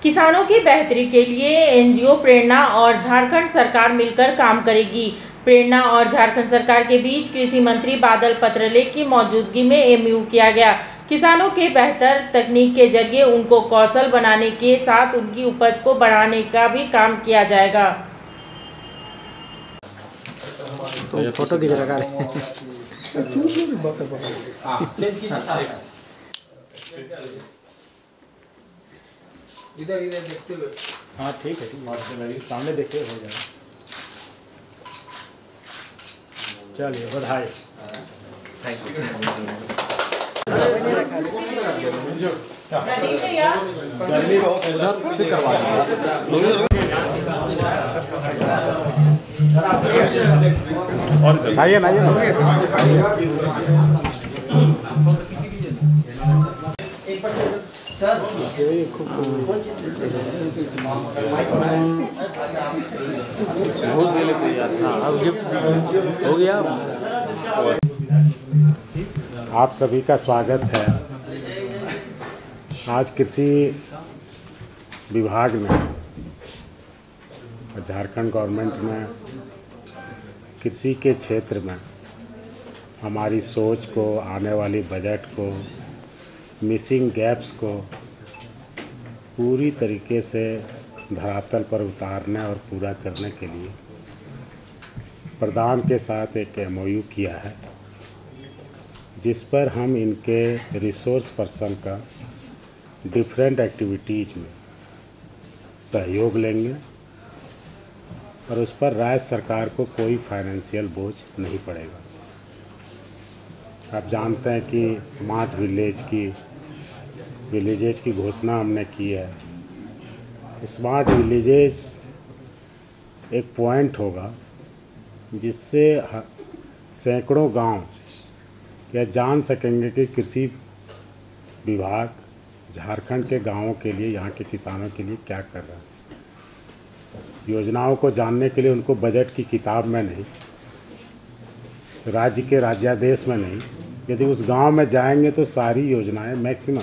किसानों की बेहतरी के लिए एनजीओ प्रेरणा और झारखंड सरकार मिलकर काम करेगी। प्रेरणा और झारखंड सरकार के बीच कृषि मंत्री बादल पत्रलेख की मौजूदगी में एमओयू किया गया। किसानों के बेहतर तकनीक के जरिए उनको कौशल बनाने के साथ उनकी उपज को बढ़ाने का भी काम किया जाएगा। तो फोटो खींच रखा इधर इधर देखते हुए। हाँ ठीक है, सामने देखते हो जाए। चलिए बधाई। थैंक गर्मी बहुत उधर से करवा आइए ना घूस लेते यार। अब गिफ्ट हो गया। आप सभी का स्वागत है। आज कृषि विभाग में और झारखंड गवर्नमेंट में कृषि के क्षेत्र में हमारी सोच को, आने वाली बजट को, मिसिंग गैप्स को पूरी तरीके से धरातल पर उतारने और पूरा करने के लिए प्रधान के साथ एक एमओयू किया है, जिस पर हम इनके रिसोर्स पर्सन का डिफरेंट एक्टिविटीज़ में सहयोग लेंगे और उस पर राज्य सरकार को कोई फाइनेंशियल बोझ नहीं पड़ेगा। आप जानते हैं कि स्मार्ट विलेजेस की घोषणा हमने की है। स्मार्ट विलेजेस एक पॉइंट होगा जिससे सैकड़ों गांव यह जान सकेंगे कि कृषि विभाग झारखंड के गांवों के लिए, यहाँ के किसानों के लिए क्या कर रहा है। योजनाओं को जानने के लिए उनको बजट की किताब में नहीं, राज्य के राज्यादेश में नहीं, यदि उस गांव में जाएंगे तो सारी योजनाएं मैक्सिमम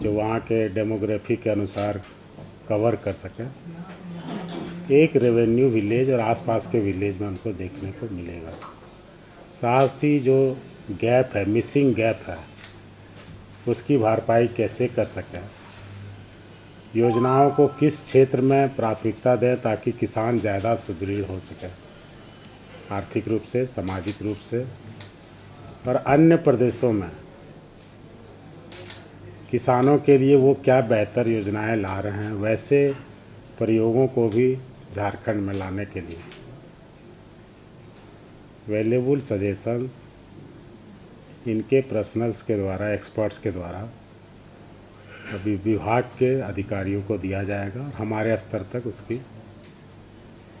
जो वहाँ के डेमोग्राफी के अनुसार कवर कर सकें, एक रेवेन्यू विलेज और आसपास के विलेज में उनको देखने को मिलेगा। साथ ही जो गैप है, मिसिंग गैप है, उसकी भरपाई कैसे कर सकें, योजनाओं को किस क्षेत्र में प्राथमिकता दें ताकि किसान ज़्यादा सुदृढ़ हो सके आर्थिक रूप से, सामाजिक रूप से, और अन्य प्रदेशों में किसानों के लिए वो क्या बेहतर योजनाएं ला रहे हैं, वैसे प्रयोगों को भी झारखंड में लाने के लिए वैल्यूएबल सजेशंस इनके पर्सनल्स के द्वारा, एक्सपर्ट्स के द्वारा अभी विभाग के अधिकारियों को दिया जाएगा और हमारे स्तर तक उसकी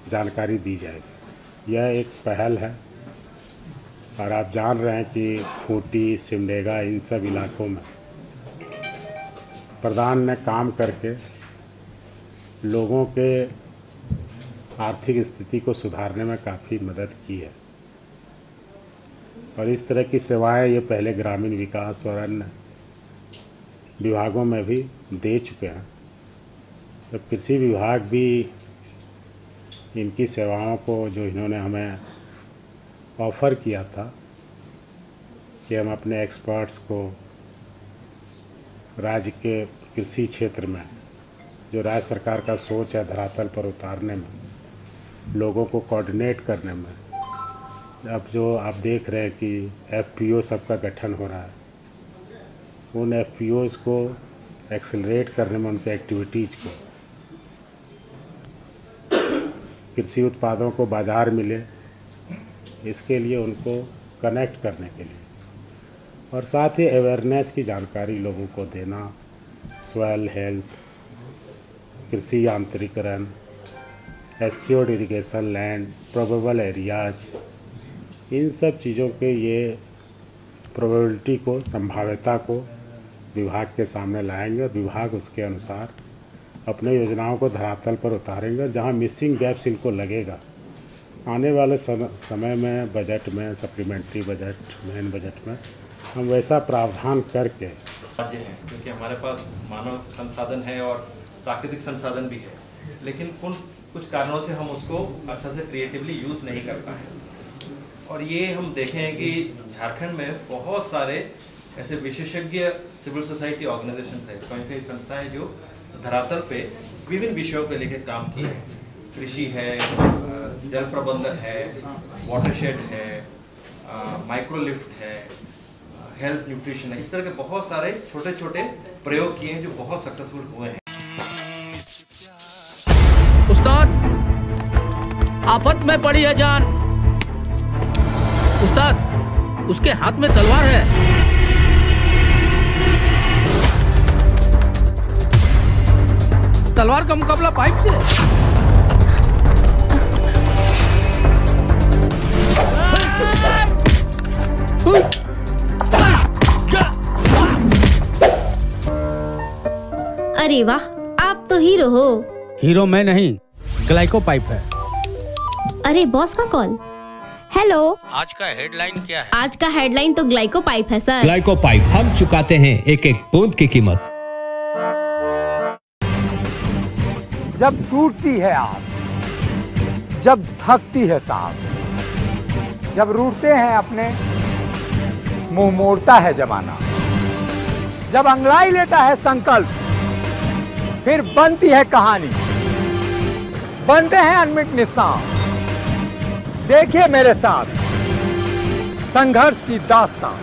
जानकारी दी जाएगी। यह एक पहल है और आप जान रहे हैं कि खूंटी, सिमडेगा, इन सब इलाकों में प्रधान ने काम करके लोगों के आर्थिक स्थिति को सुधारने में काफ़ी मदद की है और इस तरह की सेवाएं ये पहले ग्रामीण विकास और अन्य विभागों में भी दे चुके हैं। तो कृषि विभाग भी इनकी सेवाओं को, जो इन्होंने हमें ऑफ़र किया था कि हम अपने एक्सपर्ट्स को राज्य के कृषि क्षेत्र में जो राज्य सरकार का सोच है धरातल पर उतारने में, लोगों को कोऑर्डिनेट करने में, अब जो आप देख रहे हैं कि एफपीओ सबका गठन हो रहा है, उन एफपीओज को एक्सेलरेट करने में, उनके एक्टिविटीज़ को, कृषि उत्पादों को बाज़ार मिले, इसके लिए उनको कनेक्ट करने के लिए, और साथ ही अवेयरनेस की जानकारी लोगों को देना, सॉइल हेल्थ, कृषि यांत्रिकरण, assured irrigation land, probable areas, इन सब चीज़ों के ये प्रोबेबिलिटी को, संभाव्यता को विभाग के सामने लाएंगे और विभाग उसके अनुसार अपने योजनाओं को धरातल पर उतारेंगे और जहाँ मिसिंग गैप्स इनको लगेगा आने वाले समय में बजट में, सप्लीमेंट्री बजट, मेन बजट में हम वैसा प्रावधान करके राज्य हैं, क्योंकि हमारे पास मानव संसाधन है और प्राकृतिक संसाधन भी है, लेकिन कुछ कारणों से हम उसको अच्छा से क्रिएटिवली यूज़ नहीं कर पाए। और ये हम देखें हैं कि झारखंड में बहुत सारे ऐसे विशेषज्ञ सिविल सोसाइटी ऑर्गेनाइजेशन है, कौन सी संस्थाएं जो धरातल पे विभिन्न विषयों पे लेकर काम किए हैं। कृषि है, जल प्रबंधन है, वाटरशेड है, माइक्रोलिफ्ट है, हेल्थ न्यूट्रिशन है, इस तरह के बहुत सारे छोटे छोटे प्रयोग किए हैं जो बहुत सक्सेसफुल हुए हैं। उस्ताद, आफत में पड़ी है जान। उस्ताद, उसके हाथ में तलवार है। तलवार का मुकाबला पाइप से। अरे वाह, आप तो हीरो हो। हीरो मैं नहीं, ग्लाइको पाइप है। अरे बॉस का कॉल। हेलो, आज का हेडलाइन क्या है? आज का हेडलाइन तो ग्लाइको पाइप है सर। ग्लाइको पाइप, हम चुकाते हैं एक एक बूंद की कीमत। जब टूटती है आस, जब थकती है सांस, जब रूठते हैं अपने, मुंह मोड़ता है जमाना, जब अंगड़ाई लेता है संकल्प, फिर बनती है कहानी, बनते हैं अनमिट निशान। देखिए मेरे साथ संघर्ष की दास्तान।